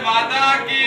माता की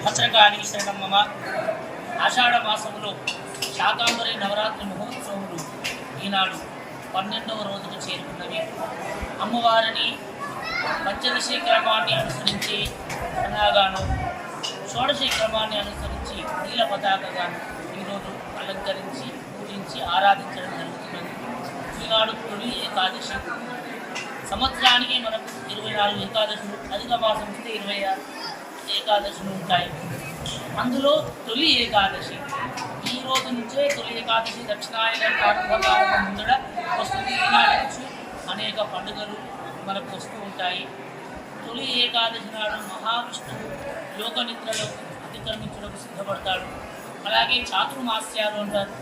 భద్రకాళి శరణమ్మ ఆషాఢ మాసంలో శాకాంబరి నవరాత్రి మహోత్సవములు ఈనాడు 12వ రోజుకు చేరుకున్నవి. అమ్మవారిని పంచదశి క్రమాన్ని అనుసరించి సన్నాగాను, షోడశి క్రమాన్ని అనుసరించి నీల పతాకగాను ఈరోజు అలంకరించి పూజించి ఆరాధించడం జరుగుతున్నది. ఈనాడు తొలి ఏకాదశి. సంవత్సరానికి మనకు 24 ఏకాదశులు, అధిక మాసం వస్తే 26 ఏకాదశులు ఉంటాయి. అందులో తొలి ఏకాదశి ఈ రోజు నుంచే తొలి ఏకాదశి దక్షిణాయన ప్రారంభకాలం ముందర వస్తుంది. ఈనాటి నుంచి అనేక పండుగలు మనకు వస్తూ ఉంటాయి. తొలి ఏకాదశి నాడు మహావిష్ణువు యోగ నిద్రలో అతిక్రమించడానికి సిద్ధపడతాడు. అలాగే చాతుర్మాస్యాలు అంటారు.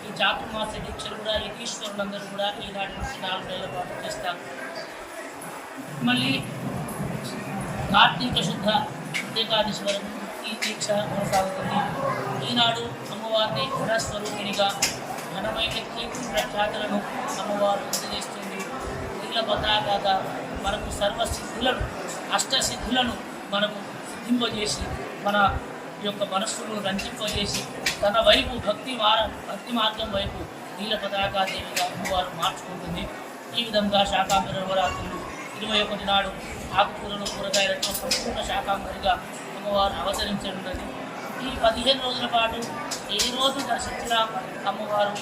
ఈ చాతుర్మాస్య దీక్షలు కూడా యతీశ్వరులందరూ కూడా ఈనాటి నుంచి 4 నెలల పాటు చేస్తారు. మళ్ళీ కార్తీక శుద్ధ ఏకాదశి వరకు ఈ దీక్ష కొనసాగుతుంది. ఈనాడు అమ్మవారిని ఘనస్వరూపిణిగా ఘనమైన కీర్తి ప్రఖ్యాతులను అమ్మవారు అందజేస్తుంది. నీళ్ళ పతాకగా మనకు సర్వసిద్ధులను, అష్టసిద్ధులను మనకు సిద్ధింపజేసి మన యొక్క మనస్సును రంజింపజేసి తన వైపు భక్తి మార్గం వైపు నీళ్ళ పతాకాదేవిగా అమ్మవారు మార్చుకుంటుంది. ఈ విధంగా శాకాంబరి నవరాత్రులు 21 నాడు ఆకుకూరలు, కూరగాయలతో సంపూర్ణ శాకాంబరిగా అమ్మవారు అవతరించనున్నది. ఈ 15 రోజుల పాటు ఏ రోజు దర్శించినా అమ్మవారు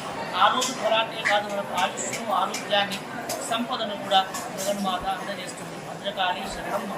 ఆ రోజు ఫలాన్నే కాదు మనకు ఆయుష్ను, ఆరోగ్యాన్ని, సంపదను కూడా జగన్మాత అందజేస్తుంది. భద్రకాళి శరణమ్మ.